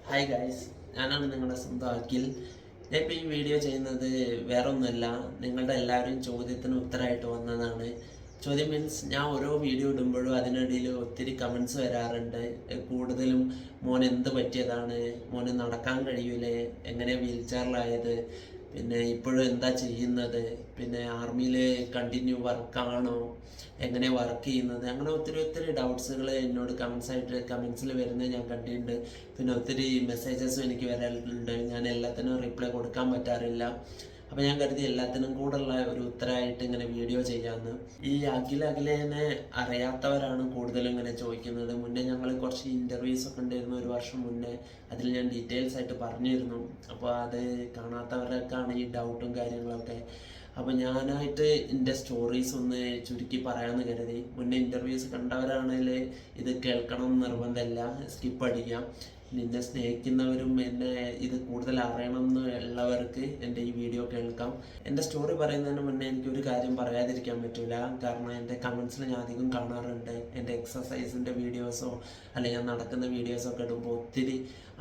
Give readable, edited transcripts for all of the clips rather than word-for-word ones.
Hi guys, ഞാനാണ് നിങ്ങളുടെ സ്വന്തം അഖിൽ. ഞാൻ ഇപ്പോൾ ഈ വീഡിയോ ചെയ്യുന്നത് വേറൊന്നുമല്ല, നിങ്ങളുടെ എല്ലാവരും ചോദ്യത്തിന് ഉത്തരമായിട്ട് വന്നതാണ്. ചോദ്യം മീൻസ് ഞാൻ ഓരോ വീഡിയോ ഇടുമ്പോഴും അതിനിടയിൽ ഒത്തിരി കമൻസ് വരാറുണ്ട്. കൂടുതലും മോൻ എന്ത് പറ്റിയതാണ്, മോന് നടക്കാൻ കഴിയൂലേ, എങ്ങനെ വീൽ ചെയറിലായത്, പിന്നെ ഇപ്പോഴും എന്താ ചെയ്യുന്നത്, പിന്നെ ആർമിയിൽ കണ്ടിന്യൂ വർക്കാണോ, എങ്ങനെ വർക്ക് ചെയ്യുന്നത്, അങ്ങനെ ഒത്തിരി ഒത്തിരി ഡൗട്ട്സുകൾ എന്നോട് കമൻസിൽ വരുന്നത് ഞാൻ കണ്ടിട്ടുണ്ട്. പിന്നെ ഒത്തിരി മെസ്സേജസും എനിക്ക് വരാറുണ്ട്. ഞാൻ എല്ലാത്തിനും റിപ്ലൈ കൊടുക്കാൻ പറ്റാറില്ല. അപ്പോൾ ഞാൻ കരുതി എല്ലാത്തിനും കൂടെയുള്ള ഒരു ഉത്തരമായിട്ട് ഇങ്ങനെ വീഡിയോ ചെയ്യാമെന്ന്. ഈ അഖിലേനെ അറിയാത്തവരാണ് കൂടുതലും ഇങ്ങനെ ചോദിക്കുന്നത്. മുന്നേ ഞങ്ങൾ കുറച്ച് ഇൻ്റർവ്യൂസ് ഒക്കെ ഉണ്ടായിരുന്നു 1 വർഷം മുന്നേ. അതിൽ ഞാൻ ഡീറ്റെയിൽസ് ആയിട്ട് പറഞ്ഞിരുന്നു. അപ്പോൾ അത് കാണാത്തവർക്കാണ് ഈ ഡൗട്ടും കാര്യങ്ങളൊക്കെ. അപ്പോൾ ഞാനായിട്ട് എൻ്റെ സ്റ്റോറീസ് ഒന്ന് ചുരുക്കി പറയാമെന്ന് കരുതി. മുന്നേ ഇൻ്റർവ്യൂസ് കണ്ടവരാണെങ്കിൽ ഇത് കേൾക്കണം എന്ന് നിർബന്ധമില്ല, സ്കിപ്പ് അടിക്കാം. നിന്നെ സ്നേഹിക്കുന്നവരും എന്നെ ഇത് കൂടുതൽ അറിയണം എന്നുള്ളവർക്ക് എൻ്റെ ഈ വീഡിയോ കേൾക്കാം. എൻ്റെ സ്റ്റോറി പറയുന്നതിന് മുന്നേ എനിക്കൊരു കാര്യം പറയാതിരിക്കാൻ പറ്റില്ല. കാരണം എൻ്റെ കമൻസിൽ ഞാൻ അധികം കാണാറുണ്ട്. എൻ്റെ എക്സസൈസിൻ്റെ വീഡിയോസോ അല്ലെങ്കിൽ ഞാൻ നടക്കുന്ന വീഡിയോസൊക്കെ ഇടുമ്പോൾ ഒത്തിരി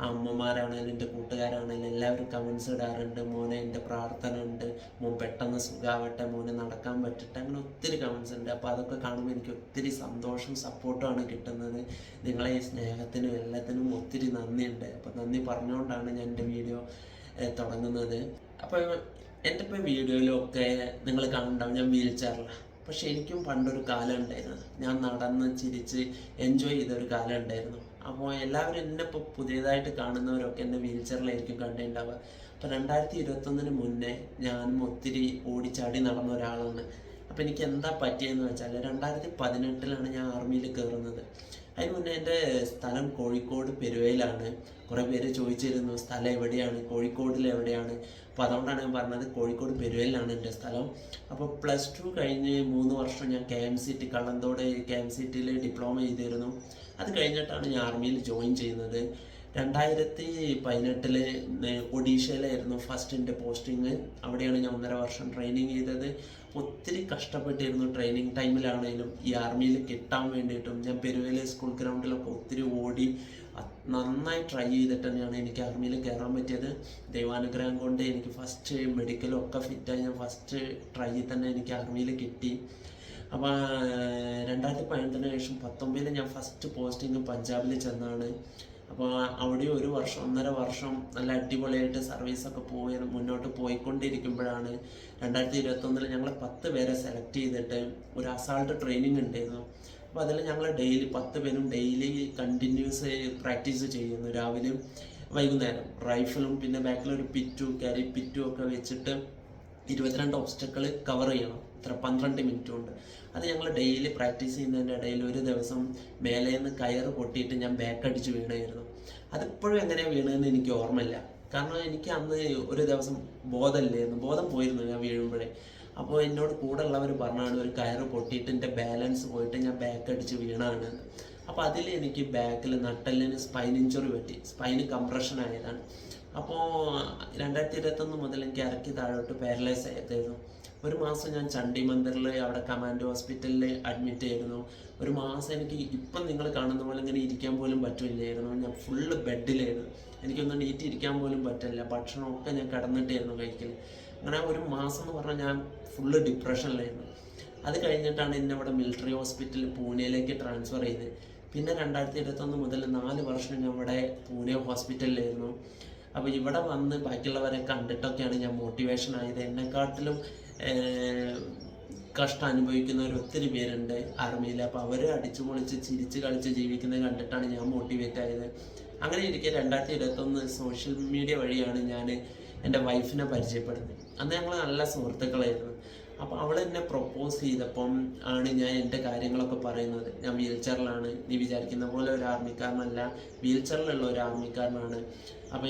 അമ്മമാരാണെങ്കിലും എൻ്റെ കൂട്ടുകാരാണെങ്കിലും എല്ലാവരും കമൻസ് ഇടാറുണ്ട്. മോനെ എൻ്റെ പ്രാർത്ഥന ഉണ്ട്, മോൻ പെട്ടെന്ന് സുഖാവട്ടെ, മോനെ നടക്കാൻ പറ്റട്ടെ, അങ്ങനെ ഒത്തിരി കമൻസ് ഉണ്ട്. അപ്പോൾ അതൊക്കെ കാണുമ്പോൾ എനിക്ക് ഒത്തിരി സന്തോഷം സപ്പോർട്ടുമാണ് കിട്ടുന്നത്. നിങ്ങളെ ഈ സ്നേഹത്തിനും എല്ലാത്തിനും ഒത്തിരി നന്ദിയുണ്ട്. അപ്പോൾ നന്ദി പറഞ്ഞുകൊണ്ടാണ് ഞാൻ എൻ്റെ വീഡിയോ തുടങ്ങുന്നത്. അപ്പോൾ എൻ്റെ ഇപ്പോൾ വീഡിയോയിലൊക്കെ നിങ്ങൾ കാണുന്നുണ്ടാവും ഞാൻ വീൽ ചെയറിലാണ്. പക്ഷെ എനിക്കും പണ്ടൊരു കാലം ഉണ്ടായിരുന്നു. ഞാൻ നടന്ന് ചിരിച്ച് എൻജോയ് ചെയ്തൊരു കാലം ഉണ്ടായിരുന്നു. അപ്പോൾ എല്ലാവരും എന്നെ ഇപ്പോൾ പുതിയതായിട്ട് കാണുന്നവരൊക്കെ എന്നെ വീൽ ചെയറിലായിരിക്കും കണ്ടിട്ടുണ്ടാവുക. അപ്പോൾ 2021 മുന്നേ ഞാനും ഒത്തിരി ഓടിച്ചാടി നടന്ന ഒരാളാണ്. അപ്പോൾ എനിക്ക് എന്താ പറ്റിയെന്ന് വെച്ചാൽ 2018 ഞാൻ ആർമിയിൽ കയറുന്നത്. അതിന് മുന്നേ എൻ്റെ സ്ഥലം കോഴിക്കോട് പെരുവയിലാണ്. കുറേ പേര് ചോദിച്ചിരുന്നു സ്ഥലം എവിടെയാണ്, കോഴിക്കോടിൽ എവിടെയാണ്. അപ്പോൾ അതുകൊണ്ടാണ് ഞാൻ പറഞ്ഞത് കോഴിക്കോട് പെരുവയിലാണ് എൻ്റെ സ്ഥലം. അപ്പോൾ +2 കഴിഞ്ഞ് 3 വർഷം ഞാൻ KMCT കള്ളന്തോട് KMCTയിൽ ഡിപ്ലോമ ചെയ്തിരുന്നു. അത് കഴിഞ്ഞിട്ടാണ് ഞാൻ ആർമിയിൽ ജോയിൻ ചെയ്യുന്നത്. 2018 ഒഡീഷയിലായിരുന്നു ഫസ്റ്റ് എൻ്റെ പോസ്റ്റിങ്. അവിടെയാണ് ഞാൻ 1.5 വർഷം ട്രെയിനിങ് ചെയ്തത്. ഒത്തിരി കഷ്ടപ്പെട്ടിരുന്നു. ട്രെയിനിങ് ടൈമിലാണെങ്കിലും ഈ ആർമിയിൽ കിട്ടാൻ വേണ്ടിയിട്ടും ഞാൻ പെരുവയിലെ സ്കൂൾ ഗ്രൗണ്ടിലൊക്കെ ഒത്തിരി ഓടി നന്നായി ട്രൈ ചെയ്തിട്ട് തന്നെയാണ് എനിക്ക് ആർമിയിൽ കയറാൻ പറ്റിയത്. ദൈവാനുഗ്രഹം കൊണ്ട് എനിക്ക് ഫസ്റ്റ് മെഡിക്കലും ഒക്കെ ഫിറ്റായി ഞാൻ ഫസ്റ്റ് ട്രൈയിൽ തന്നെ എനിക്ക് ആർമിയിൽ കിട്ടി. അപ്പോൾ 2018 ശേഷം 2019 ഞാൻ ഫസ്റ്റ് പോസ്റ്റിങ് പഞ്ചാബിൽ ചെന്നാണ്. അപ്പോൾ അവിടെ 1 വർഷം 1.5 വർഷം നല്ല അടിപൊളിയായിട്ട് സർവീസൊക്കെ മുന്നോട്ട് പോയിക്കൊണ്ടിരിക്കുമ്പോഴാണ് 2021 ഞങ്ങൾ 10 പേരെ സെലക്ട് ചെയ്തിട്ട് ഒരു അസാൾട്ട് ട്രെയിനിങ് ഉണ്ടായിരുന്നു. അപ്പോൾ അതിൽ ഞങ്ങൾ ഡെയിലി 10 പേരും ഡെയിലി കണ്ടിന്യൂസ് പ്രാക്ടീസ് ചെയ്യുന്നു. രാവിലെ വൈകുന്നേരം റൈഫിളും പിന്നെ ബാക്കിലൊരു ക്യാരി പിറ്റും ഒക്കെ വെച്ചിട്ട് 22 ഒബ്സ്റ്റക്കിൾ കവർ ചെയ്യണം. 12 മിനിറ്റ് കൊണ്ട്. അത് ഞങ്ങൾ ഡെയിലി പ്രാക്ടീസ് ചെയ്യുന്നതിൻ്റെ ഇടയിൽ ഒരു ദിവസം മേലേന്ന് കയറ് പൊട്ടിയിട്ട് ഞാൻ ബാക്ക് അടിച്ച് വീണായിരുന്നു. അതിപ്പോഴും എങ്ങനെയാണ് വീണതെന്ന് എനിക്ക് ഓർമ്മയില്ല. കാരണം എനിക്ക് അന്ന് ഒരു ദിവസം ബോധം പോയിരുന്നു ഞാൻ വീഴുമ്പോഴേ. അപ്പോൾ എന്നോട് കൂടെ ഉള്ളവർ പറഞ്ഞാണ് ഒരു കയറ് പൊട്ടിയിട്ട് എൻ്റെ ബാലൻസ് പോയിട്ട് ഞാൻ ബാക്ക് അടിച്ച് വീണാണ്. അപ്പോൾ അതിൽ എനിക്ക് ബാക്കിൽ നട്ടെല്ലിന് സ്പൈൻ ഇഞ്ചുറി പറ്റി, സ്പൈന് കംപ്രഷൻ ആയതാണ്. അപ്പോൾ 2021 മുതൽ എനിക്ക് ഇറക്കി താഴോട്ട് പാരലൈസ് ആയിരുന്നു. 1 മാസം ഞാൻ ചണ്ഡി മന്ദിറിൽ അവിടെ കമാൻഡോ ഹോസ്പിറ്റലിൽ അഡ്മിറ്റ് ആയിരുന്നു. 1 മാസം എനിക്ക് ഇപ്പം നിങ്ങൾ കാണുന്ന പോലെ ഇങ്ങനെ ഇരിക്കാൻ പോലും പറ്റില്ലായിരുന്നു. ഞാൻ ഫുള്ള് ബെഡിലായിരുന്നു. എനിക്കൊന്നും ഇരിക്കാൻ പോലും പറ്റില്ല. ഭക്ഷണമൊക്കെ ഞാൻ കിടന്നിട്ടായിരുന്നു കഴിക്കൽ. അങ്ങനെ 1 മാസം എന്ന് പറഞ്ഞാൽ ഞാൻ ഫുള്ള് ഡിപ്രഷനിലായിരുന്നു. അത് കഴിഞ്ഞിട്ടാണ് എന്നെ ഇവിടെ മിലിറ്ററി ഹോസ്പിറ്റലിൽ പൂനെയിലേക്ക് ട്രാൻസ്ഫർ ചെയ്ത്. പിന്നെ 2021 മുതൽ 4 വർഷം ഞാൻ ഇവിടെ പൂനെ ഹോസ്പിറ്റലിലായിരുന്നു. അപ്പോൾ ഇവിടെ വന്ന് ബാക്കിയുള്ളവരെ കണ്ടിട്ടൊക്കെയാണ് ഞാൻ മോട്ടിവേഷൻ ആയത്. എന്നെക്കാട്ടിലും കഷ്ടം അനുഭവിക്കുന്നവർ ഒത്തിരി പേരുണ്ട് ആർമിയിൽ. അപ്പോൾ അവർ അടിച്ചു പൊളിച്ച് ചിരിച്ച് കളിച്ച് ജീവിക്കുന്നത് കണ്ടിട്ടാണ് ഞാൻ മോട്ടിവേറ്റ് ആയത്. അങ്ങനെ ഇരിക്കെ 2021 സോഷ്യൽ മീഡിയ വഴിയാണ് ഞാൻ എൻ്റെ വൈഫിനെ പരിചയപ്പെടുന്നത്. അന്ന് ഞങ്ങൾ നല്ല സുഹൃത്തുക്കളായിരുന്നു. അപ്പോൾ അവൾ എന്നെ പ്രൊപ്പോസ് ചെയ്തപ്പം ആണ് ഞാൻ എൻ്റെ കാര്യങ്ങളൊക്കെ പറയുന്നത്. ഞാൻ വീൽ ചെയറിലാണ്, നീ വിചാരിക്കുന്ന പോലെ ഒരു ആർമിക്കാരനല്ല, വീൽ ചെയറിലുള്ള ഒരു ആർമിക്കാരനാണ്. അപ്പോൾ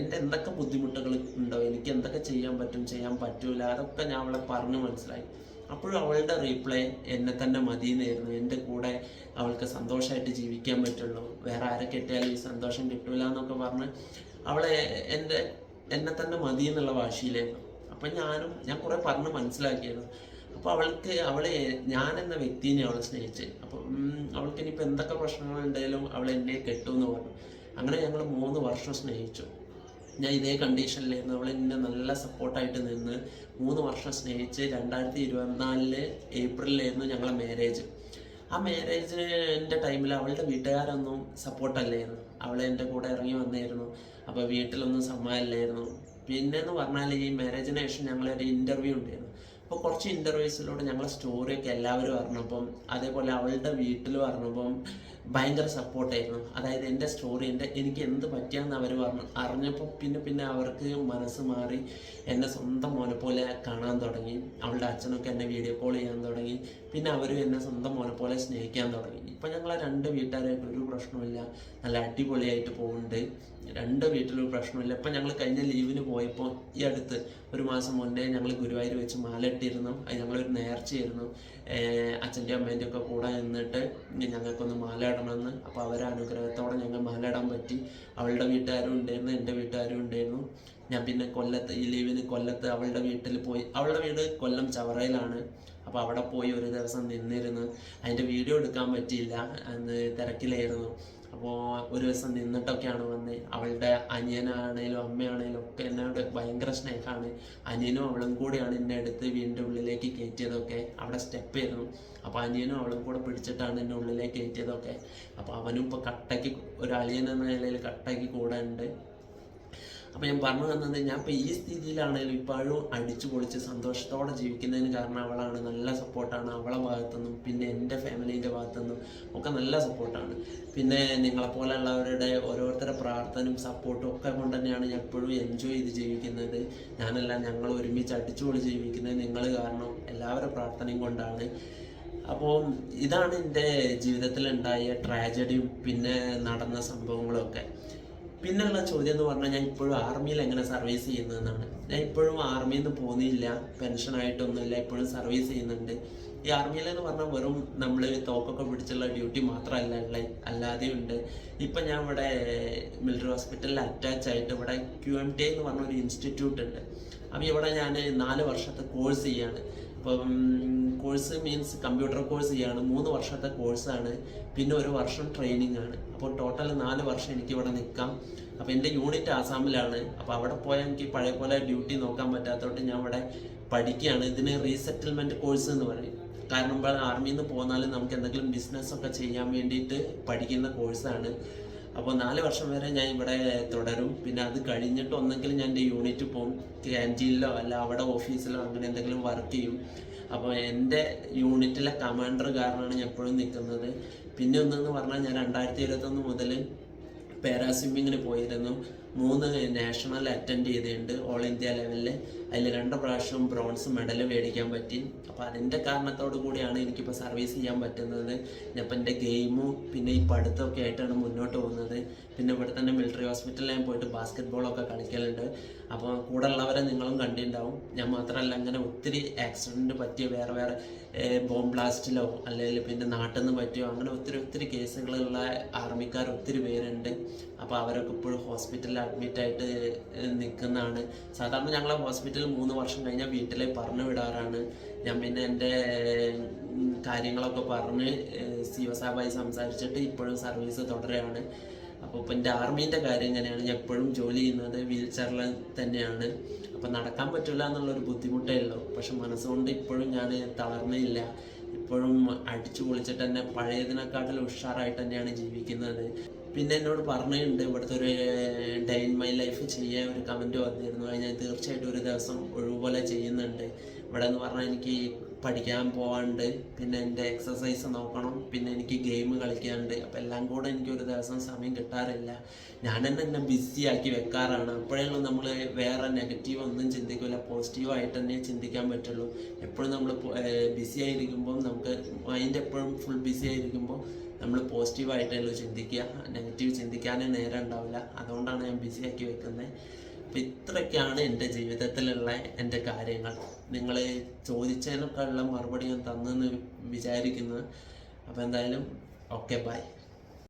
എൻ്റെ എന്തൊക്കെ ബുദ്ധിമുട്ടുകൾ ഉണ്ടോ, എനിക്ക് എന്തൊക്കെ ചെയ്യാൻ പറ്റും ചെയ്യാൻ പറ്റൂല, അതൊക്കെ ഞാൻ അവളെ പറഞ്ഞ് മനസ്സിലായി. അപ്പോഴും അവളുടെ റീപ്ലൈ എന്നെ തന്നെ മതിയെന്നായിരുന്നു. എൻ്റെ കൂടെ അവൾക്ക് സന്തോഷമായിട്ട് ജീവിക്കാൻ പറ്റുള്ളൂ, വേറെ ആരെ കിട്ടിയാലും ഈ സന്തോഷം കിട്ടൂല എന്നൊക്കെ പറഞ്ഞ് അവളെ എന്നെ തന്നെ മതി എന്നുള്ള വാശിയിലായിരുന്നു. അപ്പം ഞാൻ കുറേ പറഞ്ഞ് മനസ്സിലാക്കിയായിരുന്നു. അപ്പോൾ ഞാൻ എന്ന വ്യക്തിനെ അവൾ സ്നേഹിച്ച്. അപ്പം അവൾക്ക് ഇനിയിപ്പോൾ എന്തൊക്കെ പ്രശ്നങ്ങളുണ്ടെങ്കിലും അവൾ എന്നെ കെട്ടുമെന്ന് പറഞ്ഞു. അങ്ങനെ ഞങ്ങൾ 3 വർഷം സ്നേഹിച്ചു. ഞാൻ ഇതേ കണ്ടീഷനിലായിരുന്നു. അവൾ എന്നെ നല്ല സപ്പോർട്ടായിട്ട് നിന്ന് 3 വർഷം സ്നേഹിച്ച് 2024 ഏപ്രിലായിരുന്നു ഞങ്ങളെ മാരേജ്. ആ മാരേജിൻ്റെ ടൈമിൽ അവളുടെ വീട്ടുകാരൊന്നും സപ്പോർട്ടല്ലായിരുന്നു. അവൾ എൻ്റെ കൂടെ ഇറങ്ങി വന്നായിരുന്നു. അപ്പോൾ വീട്ടിലൊന്നും സമ്മതമല്ലായിരുന്നു. പിന്നെയെന്ന് പറഞ്ഞാൽ ഈ മാരേജിന് ശേഷം ഞങ്ങളൊരു ഇൻ്റർവ്യൂ ഉണ്ടായിരുന്നു. അപ്പോൾ കുറച്ച് ഇൻ്റർവ്യൂസിലൂടെ ഞങ്ങളെ സ്റ്റോറിയൊക്കെ എല്ലാവരും അറിഞ്ഞപ്പം, അതേപോലെ അവളുടെ വീട്ടിൽ പറഞ്ഞപ്പം ഭയങ്കര സപ്പോർട്ടായിരുന്നു. അതായത് എൻ്റെ സ്റ്റോറി എനിക്ക് എന്ത് പറ്റിയാന്ന് അവർ അറിഞ്ഞപ്പോൾ പിന്നെ അവർക്ക് മനസ്സ് മാറി എന്നെ സ്വന്തം മോനെ പോലെ കാണാൻ തുടങ്ങി. അവളുടെ അച്ഛനൊക്കെ എന്നെ വീഡിയോ കോൾ ചെയ്യാൻ തുടങ്ങി. പിന്നെ അവരും എന്നെ സ്വന്തം മോനെ പോലെ സ്നേഹിക്കാൻ തുടങ്ങി. ഇപ്പം ഞങ്ങളെ 2 വീട്ടുകാരായിട്ട് ഒരു പ്രശ്നമില്ല, നല്ല അടിപൊളിയായിട്ട് പോകുന്നുണ്ട്. 2 വീട്ടിലും പ്രശ്നമില്ല. ഇപ്പം ഞങ്ങൾ കഴിഞ്ഞ ലീവിന് പോയപ്പോൾ ഈ അടുത്ത് 1 മാസം മുന്നേ ഞങ്ങൾ ഗുരുവായൂർ വെച്ച് മാല ഇട്ടിരുന്നു. അത് ഞങ്ങളൊരു നേർച്ചയായിരുന്നു. അച്ഛൻ്റെ അമ്മേൻ്റെ ഒക്കെ കൂടെ നിന്നിട്ട് ഞങ്ങൾക്കൊന്ന് മാല ഇടണമെന്ന്. അപ്പോൾ അവരുടെ അനുഗ്രഹത്തോടെ ഞങ്ങൾ മാല ഇടാൻ പറ്റി. അവളുടെ വീട്ടുകാരും ഉണ്ടായിരുന്നു, എൻ്റെ വീട്ടുകാരും ഉണ്ടായിരുന്നു. ഞാൻ പിന്നെ ഈ ലീവിന് കൊല്ലത്ത് അവളുടെ വീട്ടിൽ പോയി. അവളുടെ വീട് കൊല്ലം ചവറയിലാണ്. അപ്പോൾ അവിടെ പോയി ഒരു ദിവസം നിന്നിരുന്നു. അതിൻ്റെ വീഡിയോ എടുക്കാൻ പറ്റിയില്ല, അന്ന് തിരക്കിലായിരുന്നു. അപ്പോൾ ഒരു ദിവസം നിന്നിട്ടൊക്കെയാണ് വന്നത്. അവളുടെ അനിയനാണേലും അമ്മയാണേലും ഒക്കെ എന്നോട് ഭയങ്കര സ്നേഹമാണ്. അനിയനും അവളും കൂടിയാണ് എന്നെ എടുത്ത് വീടിൻ്റെ ഉള്ളിലേക്ക് കയറ്റിയതൊക്കെ. അവിടെ സ്റ്റെപ്പ് ആയിരുന്നു. അപ്പോൾ അനിയനും അവളും കൂടെ പിടിച്ചിട്ടാണ് എന്നെ ഉള്ളിലേക്ക് കയറ്റിയതൊക്കെ. അപ്പോൾ അവനും ഇപ്പോൾ കട്ടയ്ക്ക് ഒരു അളിയൻ എന്ന നിലയിൽ കട്ടയ്ക്ക് കൂടെ ഉണ്ട്. അപ്പോൾ ഞാൻ പറഞ്ഞു തന്നത്, ഞാൻ ഇപ്പോൾ ഈ സ്ഥിതിയിലാണെങ്കിലും ഇപ്പോഴും അടിച്ചു പൊളിച്ച് സന്തോഷത്തോടെ ജീവിക്കുന്നതിന് കാരണം അവളാണ്. നല്ല സപ്പോർട്ടാണ് അവളെ ഭാഗത്തുനിന്നും, പിന്നെ എൻ്റെ ഫാമിലീൻ്റെ ഭാഗത്തുനിന്നും ഒക്കെ നല്ല സപ്പോർട്ടാണ്. പിന്നെ നിങ്ങളെപ്പോലെയുള്ളവരുടെ ഓരോരുത്തരുടെ പ്രാർത്ഥനയും സപ്പോർട്ടും ഒക്കെ കൊണ്ട് തന്നെയാണ് ഞാൻ എപ്പോഴും എൻജോയ് ചെയ്ത് ജീവിക്കുന്നത്. ഞങ്ങൾ ഒരുമിച്ച് അടിച്ചു പൊളിച്ച് ജീവിക്കുന്നത് നിങ്ങൾ കാരണം, എല്ലാവരുടെ പ്രാർത്ഥനയും കൊണ്ടാണ്. അപ്പോൾ ഇതാണ് എൻ്റെ ജീവിതത്തിലുണ്ടായ ട്രാജഡിയും പിന്നെ നടന്ന സംഭവങ്ങളൊക്കെ. പിന്നെയുള്ള ചോദ്യം എന്ന് പറഞ്ഞാൽ, ഞാൻ ഇപ്പോഴും ആർമിയിൽ എങ്ങനെ സർവീസ് ചെയ്യുന്നതെന്നാണ്. ഞാൻ ഇപ്പോഴും ആർമിയിൽ നിന്ന് പോകുന്നില്ല, പെൻഷനായിട്ടൊന്നുമില്ല, ഇപ്പോഴും സർവീസ് ചെയ്യുന്നുണ്ട്. ഈ ആർമിയിലെന്ന് പറഞ്ഞാൽ വെറും നമ്മൾ തോക്കൊക്കെ പിടിച്ചുള്ള ഡ്യൂട്ടി മാത്രമല്ല ഉള്ളത്, അല്ലാതെയും ഉണ്ട്. ഇപ്പം ഞാൻ ഇവിടെ മിലിറ്ററി ഹോസ്പിറ്റലിൽ അറ്റാച്ച് ആയിട്ട് ഇവിടെ QMT എന്ന് പറഞ്ഞൊരു ഇൻസ്റ്റിറ്റ്യൂട്ട് ഉണ്ട്. അപ്പോൾ ഇവിടെ ഞാൻ 4 വർഷത്തെ കോഴ്സ് ചെയ്യാണ്. അപ്പം കോഴ്സ് മീൻസ് കമ്പ്യൂട്ടർ കോഴ്സ് ചെയ്യാണ്. 3 വർഷത്തെ കോഴ്സാണ്. പിന്നെ 1 വർഷം ട്രെയിനിങ് ആണ്. അപ്പോൾ ടോട്ടൽ 4 വർഷം എനിക്കിവിടെ നിൽക്കാം. അപ്പോൾ എൻ്റെ യൂണിറ്റ് ആസാമിലാണ്. അപ്പോൾ അവിടെ പോയാൽ എനിക്ക് പഴയ പോലെ ഡ്യൂട്ടി നോക്കാൻ പറ്റാത്തതുകൊണ്ട് ഞാൻ ഇവിടെ പഠിക്കുകയാണ്. ഇതിന് റീസെറ്റിൽമെൻറ്റ് കോഴ്സ് എന്ന് പറയും. കാരണം ഇപ്പോൾ ആർമിയിൽ നിന്ന് പോന്നാലും നമുക്ക് എന്തെങ്കിലും ബിസിനസ്സൊക്കെ ചെയ്യാൻ വേണ്ടിയിട്ട് പഠിക്കുന്ന കോഴ്സാണ്. അപ്പോൾ 4 വർഷം വരെ ഞാൻ ഇവിടെ തുടരും. പിന്നെ അത് കഴിഞ്ഞിട്ട് ഒന്നെങ്കിൽ ഞാൻ എൻ്റെ യൂണിറ്റ് പോകും, ക്യാൻറ്റീനിലോ അല്ല അവിടെ ഓഫീസിലോ അങ്ങനെ എന്തെങ്കിലും വർക്ക് ചെയ്യും. അപ്പോൾ എൻ്റെ യൂണിറ്റിലെ കമാൻഡർ കാരണമാണ് ഞാൻ എപ്പോഴും നിൽക്കുന്നത്. പിന്നെ ഒന്നെന്ന് പറഞ്ഞാൽ ഞാൻ 2021 മുതൽ പാരാസ്വിമ്മിങ്ങിന് പോയിരുന്നു. 3 നാഷണൽ അറ്റൻഡ് ചെയ്തിട്ടുണ്ട് ഓൾ ഇന്ത്യ ലെവലിൽ. അതിൽ 2 പ്രാവശ്യം ബ്രോൺസ് മെഡൽ മേടിക്കാൻ പറ്റി. അപ്പോൾ അതിൻ്റെ കാരണത്തോടു കൂടിയാണ് എനിക്കിപ്പോൾ സർവീസ് ചെയ്യാൻ പറ്റുന്നത്. ഞാനിപ്പോൾ എൻ്റെ ഗെയിമും പിന്നെ ഈ പഠിത്തമൊക്കെ ആയിട്ടാണ് മുന്നോട്ട് പോകുന്നത്. പിന്നെ ഇവിടെ തന്നെ മിലിറ്ററി ഹോസ്പിറ്റലിൽ ഞാൻ പോയിട്ട് ബാസ്കറ്റ് കളിക്കലുണ്ട്. അപ്പോൾ കൂടെ ഉള്ളവരെ നിങ്ങളും കണ്ടിട്ടുണ്ടാവും. ഞാൻ മാത്രമല്ല, അങ്ങനെ ഒത്തിരി ആക്സിഡൻറ്റ് പറ്റിയ വേറെ ബോംബ് ബ്ലാസ്റ്റിലോ അല്ലെങ്കിൽ പിന്നെ നാട്ടിൽ നിന്ന് പറ്റിയോ അങ്ങനെ ഒത്തിരി കേസുകളുള്ള ആർമിക്കാർ ഒത്തിരി പേരുണ്ട്. അപ്പോൾ അവരൊക്കെ ഇപ്പോഴും ഹോസ്പിറ്റലിൽ അഡ്മിറ്റായിട്ട് നിൽക്കുന്നതാണ്. സാധാരണ ഞങ്ങളെ ഹോസ്പിറ്റലിൽ 3 വർഷം കഴിഞ്ഞാൽ വീട്ടിലേക്ക് പറഞ്ഞു വിടാറാണ്. ഞാൻ പിന്നെ എൻ്റെ കാര്യങ്ങളൊക്കെ പറഞ്ഞ് CO സാബായി സംസാരിച്ചിട്ട് ഇപ്പോഴും സർവീസ് തുടരുകയാണ്. അപ്പോൾ ഇപ്പോൾ എൻ്റെ ആർമീൻ്റെ കാര്യം എങ്ങനെയാണ്, ഞാൻ എപ്പോഴും ജോലി ചെയ്യുന്നത് വീൽ ചെയറിൽ തന്നെയാണ്. അപ്പോൾ നടക്കാൻ പറ്റില്ല എന്നുള്ളൊരു ബുദ്ധിമുട്ടേ ഉള്ളൂ. പക്ഷെ മനസ്സുകൊണ്ട് ഇപ്പോഴും ഞാൻ തളർന്നില്ല. ഇപ്പോഴും അടിച്ചു പൊളിച്ചിട്ട് തന്നെ പഴയതിനെക്കാട്ടിൽ ഉഷാറായിട്ട് തന്നെയാണ് ജീവിക്കുന്നത്. പിന്നെ എന്നോട് പറഞ്ഞിട്ടുണ്ട് ഇവിടുത്തെ ഒരു ഡേ ഇൻ മൈ ലൈഫ് ചെയ്യാൻ ഒരു കമൻറ്റ് വന്നിരുന്നു. അത് ഞാൻ തീർച്ചയായിട്ടും ഒരു ദിവസം ഒഴിവുപോലെ ചെയ്യുന്നുണ്ട്. ഇവിടെ എന്ന് പറഞ്ഞാൽ എനിക്ക് പഠിക്കാൻ പോകാനുണ്ട്, പിന്നെ എൻ്റെ എക്സസൈസ് നോക്കണം, പിന്നെ എനിക്ക് ഗെയിം കളിക്കാനുണ്ട്. അപ്പോൾ എല്ലാം കൂടെ എനിക്ക് ഒരു ദിവസം സമയം കിട്ടാറില്ല. ഞാൻ തന്നെ എന്നെ ബിസി ആക്കി വെക്കാറാണ്. അപ്പോഴേലും നമ്മൾ വേറെ നെഗറ്റീവ് ഒന്നും ചിന്തിക്കില്ല, പോസിറ്റീവായിട്ട് തന്നെ ചിന്തിക്കാൻ പറ്റുള്ളൂ. എപ്പോഴും നമ്മൾ ബിസി ആയിരിക്കുമ്പോൾ നമുക്ക് മൈൻഡ് എപ്പോഴും ഫുൾ ബിസി ആയിരിക്കുമ്പോൾ നമ്മൾ പോസിറ്റീവായിട്ടല്ലോ ചിന്തിക്കുക, നെഗറ്റീവ് ചിന്തിക്കാനേ നേരം ഉണ്ടാവില്ല. അതുകൊണ്ടാണ് ഞാൻ ബിസി ആക്കി വെക്കുന്നത്. അപ്പോൾ ഇത്രയൊക്കെയാണ് എൻ്റെ ജീവിതത്തിലുള്ള എൻ്റെ കാര്യങ്ങൾ. നിങ്ങൾ ചോദിച്ചതിനൊക്കെ ഉള്ള മറുപടി ഞാൻ തന്നെന്ന് വിചാരിക്കുന്നു. അപ്പോൾ എന്തായാലും ഓക്കെ, ബൈ.